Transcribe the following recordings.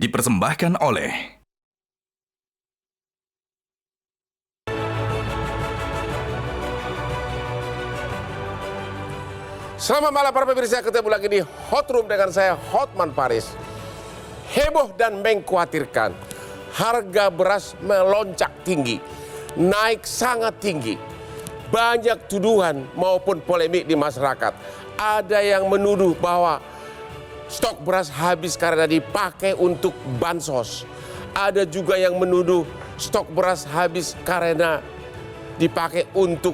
dipersembahkan oleh Selamat malam para pemirsa, ketemu lagi di Hot Room dengan saya Hotman Paris. Heboh dan mengkhawatirkan, harga beras melonjak tinggi, naik sangat tinggi. Banyak tuduhan maupun polemik di masyarakat. Ada yang menuduh bahwa stok beras habis karena dipakai untuk bansos. Ada juga yang menuduh stok beras habis karena dipakai untuk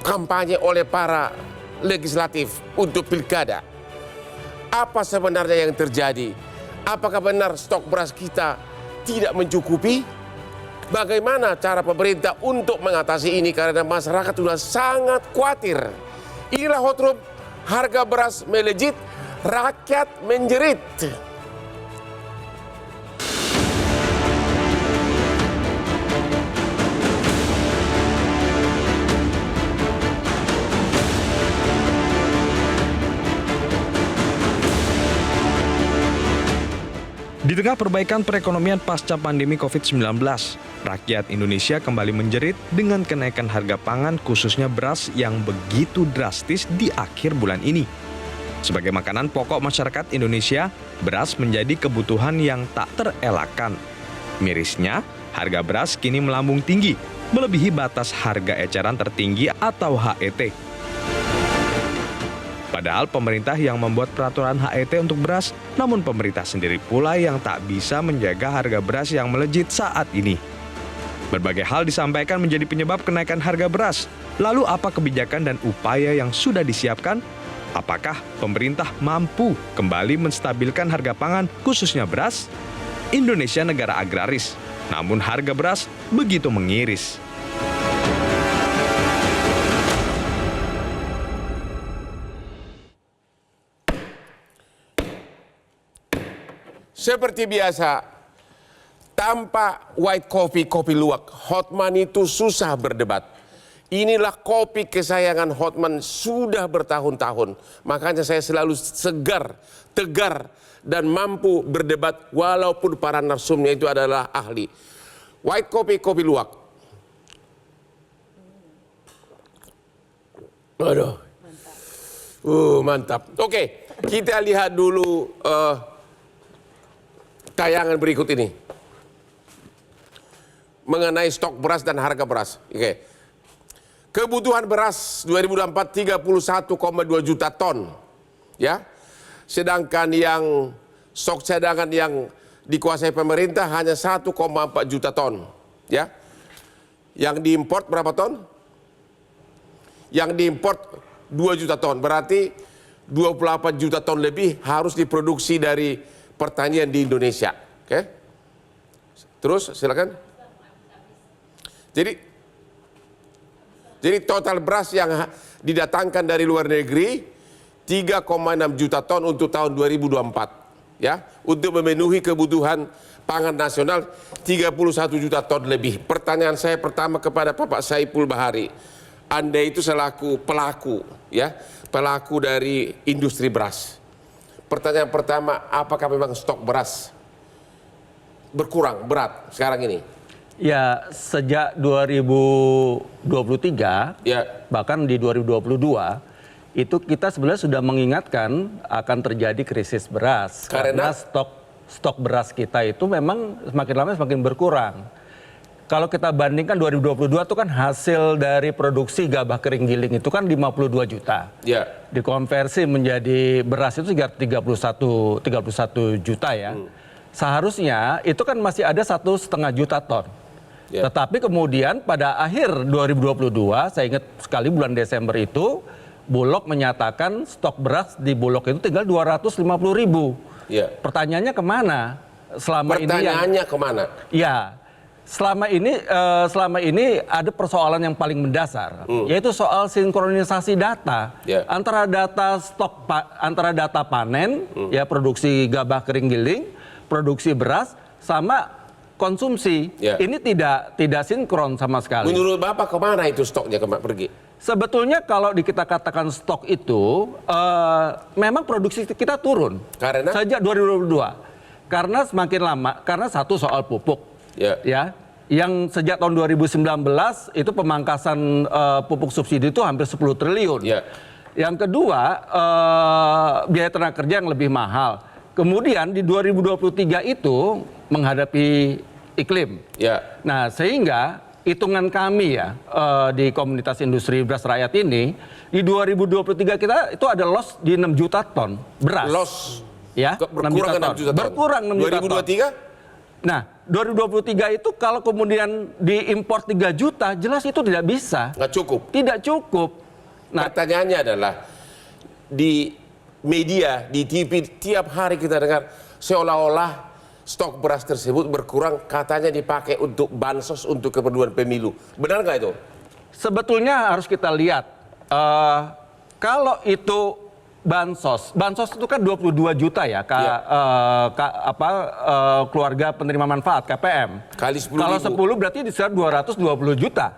kampanye oleh para legislatif untuk pilkada. Apa sebenarnya yang terjadi? Apakah benar stok beras kita tidak mencukupi? Bagaimana cara pemerintah untuk mengatasi ini karena masyarakat sudah sangat khawatir. Inilah Hot Room, harga beras melejit, rakyat menjerit. Di tengah perbaikan perekonomian pasca pandemi COVID-19, rakyat Indonesia kembali menjerit dengan kenaikan harga pangan khususnya beras yang begitu drastis di akhir bulan ini. Sebagai makanan pokok masyarakat Indonesia, beras menjadi kebutuhan yang tak terelakkan. Mirisnya, harga beras kini melambung tinggi, melebihi batas harga eceran tertinggi atau HET. Padahal pemerintah yang membuat peraturan HET untuk beras, namun pemerintah sendiri pula yang tak bisa menjaga harga beras yang melejit saat ini. Berbagai hal disampaikan menjadi penyebab kenaikan harga beras. Lalu apa kebijakan dan upaya yang sudah disiapkan? Apakah pemerintah mampu kembali menstabilkan harga pangan khususnya beras? Indonesia negara agraris, namun harga beras begitu mengiris. Seperti biasa, tanpa white coffee, kopi luwak, Hotman itu susah berdebat. Inilah kopi kesayangan Hotman sudah bertahun-tahun. Makanya saya selalu segar, tegar, dan mampu berdebat walaupun para narsumnya itu adalah ahli. White coffee, kopi luwak. Aduh. Mantap. Oke, kita lihat dulu tayangan berikut ini mengenai stok beras dan harga beras. Oke. Kebutuhan beras 2024 31,2 juta ton. Ya. Sedangkan yang stok cadangan yang dikuasai pemerintah hanya 1,4 juta ton. Ya. Yang diimpor berapa ton? Yang diimpor 2 juta ton. Berarti 28 juta ton lebih harus diproduksi dari pertanian di Indonesia. Oke. Terus silakan. Jadi total beras yang didatangkan dari luar negeri 3,6 juta ton untuk tahun 2024. Ya, untuk memenuhi kebutuhan pangan nasional 31 juta ton lebih. Pertanyaan saya pertama kepada Bapak Saiful Bahari. Anda itu selaku pelaku, ya, pelaku dari industri beras. Pertanyaan pertama, apakah memang stok beras berkurang berat sekarang ini? Ya, sejak 2023, Ya. bahkan di 2022, itu kita sebenarnya sudah mengingatkan akan terjadi krisis beras. Karena stok beras kita itu memang semakin lama semakin berkurang. Kalau kita bandingkan 2022 itu kan hasil dari produksi gabah kering giling itu kan 52 juta. Ya. Dikonversi menjadi beras itu sekitar 31 juta ya. Seharusnya itu kan masih ada 1,5 juta ton. Ya. Tetapi kemudian pada akhir 2022, saya ingat sekali bulan Desember itu, Bulog menyatakan stok beras di Bulog itu tinggal 250 ribu. Ya. Pertanyaannya kemana? Pertanyaannya kemana? Ya. Selama ini ada persoalan yang paling mendasar, yaitu soal sinkronisasi data antara data panen, ya produksi gabah kering giling, produksi beras, sama konsumsi. Ini tidak sinkron sama sekali. Menurut Bapak kemana itu stoknya pergi? Sebetulnya kalau kita katakan stok itu, memang produksi kita turun. Karena? Sejak 2022. Karena semakin lama, karena satu soal pupuk, Ya. ya, yang sejak tahun 2019 itu pemangkasan pupuk subsidi itu hampir 10 triliun. Ya. Yang kedua, biaya tenaga kerja yang lebih mahal. Kemudian di 2023 itu menghadapi iklim. Ya. Nah, sehingga hitungan kami ya di komunitas industri beras rakyat ini, di 2023 kita itu ada loss di 6 juta ton beras. Loss. Ya, Berkurang 6 juta ton. Berkurang 6 juta ton. 2023? Nah, 2023 itu kalau kemudian diimpor 3 juta, jelas itu tidak bisa. Nggak cukup. Tidak cukup. Nah, Pertanyaannya adalah di media, di TV tiap hari kita dengar seolah-olah stok beras tersebut berkurang, katanya dipakai untuk bansos untuk keperluan pemilu. Benar nggak itu? sebetulnya harus kita lihat kalau itu bansos itu kan 22 juta ya, keluarga penerima manfaat KPM. Kali 10.000. Kalau 10 berarti di sekitar 220 juta,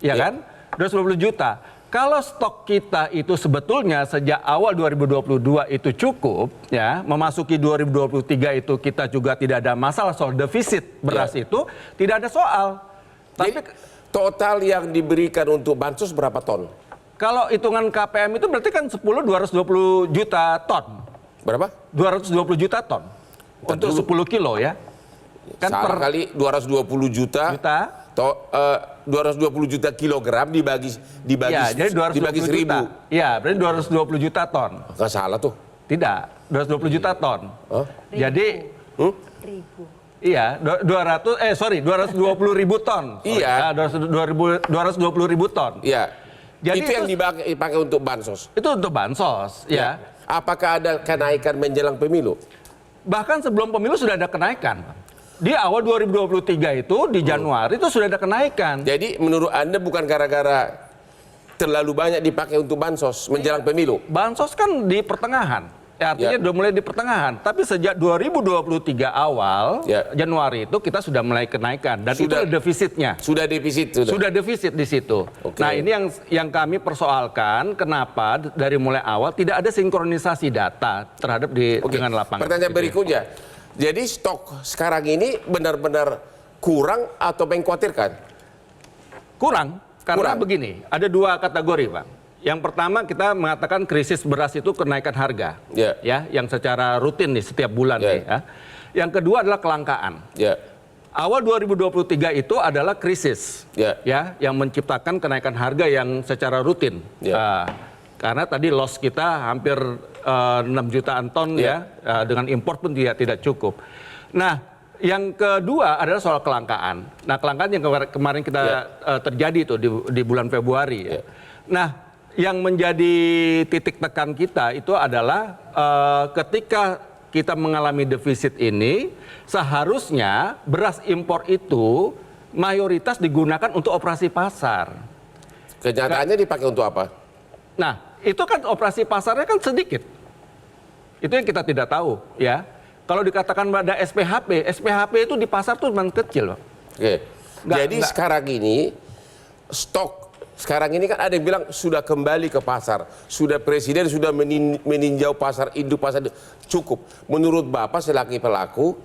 ya kan? 220 juta. Kalau stok kita itu sebetulnya sejak awal 2022 itu cukup, ya, memasuki 2023 itu kita juga tidak ada masalah soal defisit beras itu, tidak ada soal. Tapi Jadi, total yang diberikan untuk bansos berapa ton? kalau hitungan KPM itu berarti kan 220 juta ton. Berapa? 220 juta ton. Untuk 10 kilo ya. Kan Salah kali 220 juta. 220 juta kilogram dibagi ya, jadi 220 dibagi 1.000. juta. Ya, berarti 220 juta ton. Nggak salah tuh. Tidak, 220 juta ton. Hah? Jadi Ribu. iya, 220 ribu ton. Iya. 220 ribu ton. Iya. Jadi itu yang dipakai untuk bansos. Itu untuk bansos, ya. Apakah ada kenaikan menjelang pemilu? Bahkan sebelum pemilu sudah ada kenaikan. Di awal 2023 itu di Januari itu sudah ada kenaikan. Jadi menurut Anda bukan gara-gara terlalu banyak dipakai untuk bansos menjelang pemilu? Bansos kan di pertengahan. Ya, artinya udah mulai di pertengahan. Tapi sejak 2023 awal, Januari itu kita sudah mulai kenaikan. Dan itu defisitnya. Sudah defisit? Sudah defisit di situ. Oke. Nah, ini yang kami persoalkan, kenapa dari mulai awal tidak ada sinkronisasi data terhadap dengan lapangan. Pertanyaan berikutnya. Jadi stok sekarang ini benar-benar kurang atau mengkhawatirkan? Kurang. Karena begini, ada dua kategori, Pak. Yang pertama kita mengatakan krisis beras itu kenaikan harga, ya, yang secara rutin nih setiap bulan nih. Ya. Yang kedua adalah kelangkaan. Awal 2023 itu adalah krisis, ya, yang menciptakan kenaikan harga yang secara rutin. Karena tadi loss kita hampir 6 jutaan ton ya, dengan impor pun tidak cukup. Nah, yang kedua adalah soal kelangkaan. Nah, kelangkaan yang kemarin kita terjadi itu di bulan Februari. Ya. Nah, yang menjadi titik tekan kita itu adalah ketika kita mengalami defisit ini, seharusnya beras impor itu mayoritas digunakan untuk operasi pasar. Kenyataannya dipakai untuk apa? Nah, itu kan operasi pasarnya kan sedikit. Itu yang kita tidak tahu, ya. Kalau dikatakan ada SPHP itu di pasar tuh memang kecil, Pak. Oke. Jadi sekarang ini stok sekarang ini kan ada yang bilang sudah kembali ke pasar. Sudah presiden sudah meninjau pasar induk, pasar cukup. Menurut Bapak selaku pelaku,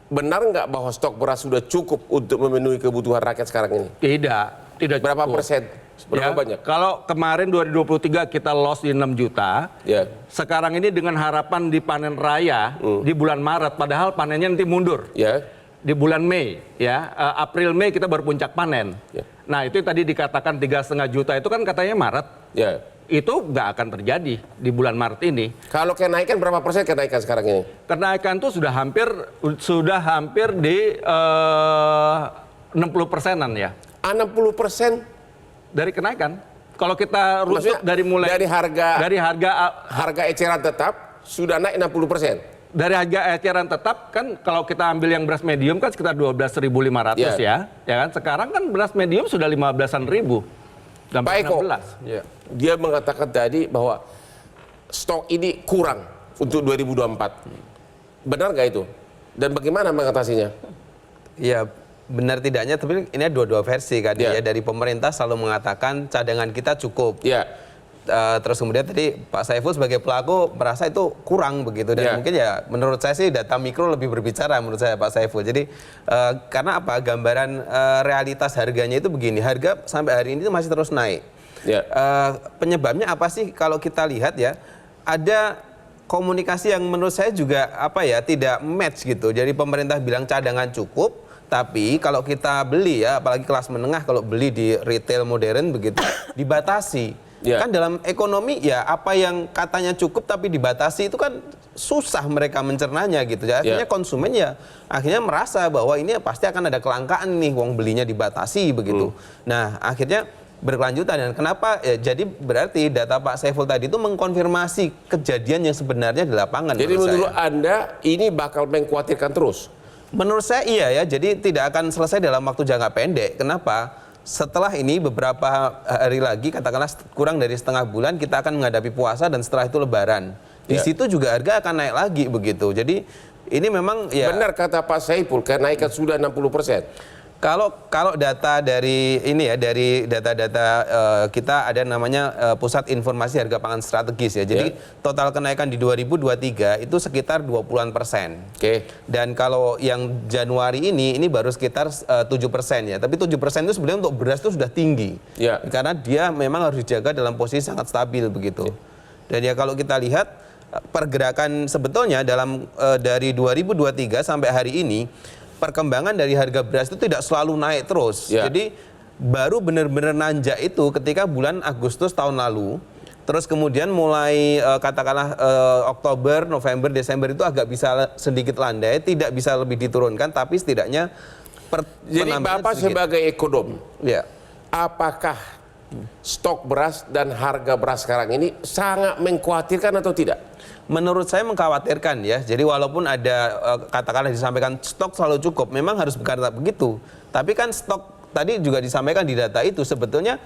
benar nggak bahwa stok beras sudah cukup untuk memenuhi kebutuhan rakyat sekarang ini? Tidak Berapa cukup. persen? Berapa banyak? Kalau kemarin 2023 kita loss di 6 juta, sekarang ini dengan harapan di panen raya di bulan Maret, padahal panennya nanti mundur. Di bulan Mei, ya, April Mei kita baru puncak panen. Nah, itu yang tadi dikatakan 3,5 juta itu kan katanya Maret. Itu nggak akan terjadi di bulan Maret ini. Kalau kenaikan berapa persen kenaikan sekarang ini? Kenaikan itu sudah hampir di 60%-an ya. 60% dari kenaikan. Kalau kita rujuk dari harga eceran tetap sudah naik 60%. Dari harga eceran tetap kan kalau kita ambil yang beras medium kan sekitar 12.500 ya kan. Sekarang kan beras medium sudah 15.000. Pak Eko, dia mengatakan tadi bahwa stok ini kurang untuk 2024. Benar nggak itu? Dan bagaimana mengatasinya? Ya, benar tidaknya, tapi ini ada dua versi kan. Ya, dari pemerintah selalu mengatakan cadangan kita cukup. Terus kemudian tadi Pak Saiful sebagai pelaku merasa itu kurang begitu, dan mungkin ya menurut saya sih data mikro lebih berbicara menurut saya Pak Saiful. Jadi karena apa, gambaran realitas harganya itu begini, harga sampai hari ini itu masih terus naik. Penyebabnya apa sih? Kalau kita lihat ya, ada komunikasi yang menurut saya juga apa ya, tidak match gitu. Jadi pemerintah bilang cadangan cukup, tapi kalau kita beli ya, apalagi kelas menengah kalau beli di retail modern begitu dibatasi. Kan dalam ekonomi ya, apa yang katanya cukup tapi dibatasi itu kan susah mereka mencernanya gitu. Akhirnya konsumen ya akhirnya merasa bahwa ini pasti akan ada kelangkaan nih, wong belinya dibatasi begitu. Nah akhirnya berkelanjutan, dan kenapa jadi berarti data Pak Saiful tadi itu mengkonfirmasi kejadian yang sebenarnya di lapangan. Jadi menurut Anda ini bakal mengkhawatirkan terus? Menurut saya iya ya, jadi tidak akan selesai dalam waktu jangka pendek. Kenapa? Setelah ini beberapa hari lagi, katakanlah kurang dari setengah bulan, kita akan menghadapi puasa dan setelah itu Lebaran. Di situ juga harga akan naik lagi begitu. Jadi ini memang ya. Benar kata Pak Saiful, kenaikan sudah 60%. Kalau data dari ini ya, dari data-data kita ada namanya Pusat Informasi Harga Pangan Strategis ya. Jadi total kenaikan di 2023 itu sekitar 20%. Dan kalau yang Januari ini baru sekitar 7% ya. Tapi 7% itu sebenarnya untuk beras itu sudah tinggi. Karena dia memang harus dijaga dalam posisi sangat stabil begitu. Dan ya kalau kita lihat pergerakan sebetulnya dalam dari 2023 sampai hari ini, perkembangan dari harga beras itu tidak selalu naik terus. Jadi baru benar-benar nanjak itu ketika bulan Agustus tahun lalu. Terus kemudian mulai katakanlah Oktober, November, Desember itu agak bisa sedikit landai, tidak bisa lebih diturunkan, tapi setidaknya jadi Bapak sedikit. Sebagai ekonom, apakah stok beras dan harga beras sekarang ini sangat mengkhawatirkan atau tidak? Menurut saya mengkhawatirkan ya. Jadi walaupun ada katakanlah disampaikan stok selalu cukup, memang harus berkata begitu. Tapi kan stok tadi juga disampaikan di data itu sebetulnya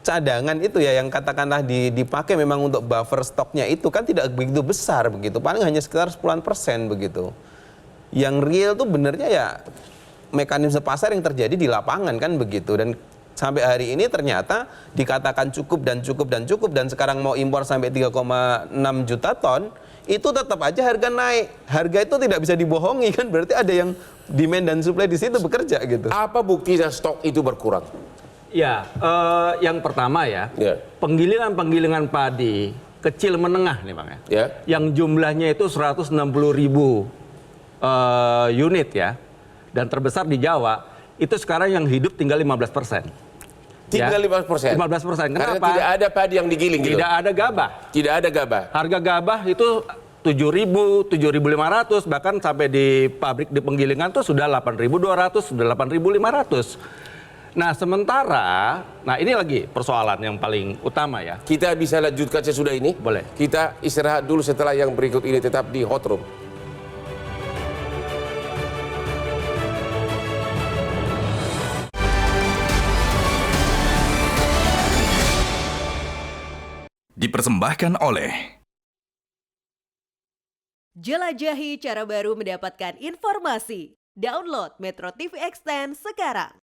cadangan itu ya yang katakanlah dipakai memang untuk buffer stoknya itu kan tidak begitu besar begitu. Paling hanya sekitar 10% begitu. Yang real tuh benernya ya mekanisme pasar yang terjadi di lapangan kan begitu. Dan sampai hari ini ternyata dikatakan cukup dan cukup dan cukup, dan sekarang mau impor sampai 3,6 juta ton, itu tetap aja harga naik. Harga itu tidak bisa dibohongi kan, berarti ada yang demand dan supply di situ bekerja gitu. Apa buktinya stok itu berkurang? Ya, yang pertama ya, penggilingan padi kecil menengah nih Bang ya, yang jumlahnya itu 160.000 unit ya, dan terbesar di Jawa, itu sekarang yang hidup tinggal 15%. Tinggal 15%? 15%. Kenapa? Karena tidak ada padi yang digiling gitu? Tidak ada gabah. Tidak ada gabah? Harga gabah itu 7.000, 7.500, bahkan sampai di pabrik di penggilingan tuh sudah 8.200, sudah 8.500. Nah sementara, nah ini lagi persoalan yang paling utama ya. Kita bisa lanjutkan sesudah ini? Boleh. Kita istirahat dulu, setelah yang berikut ini tetap di Hot Room. Dipersembahkan oleh Jelajahi cara baru mendapatkan informasi. Download Metro TV Extend sekarang.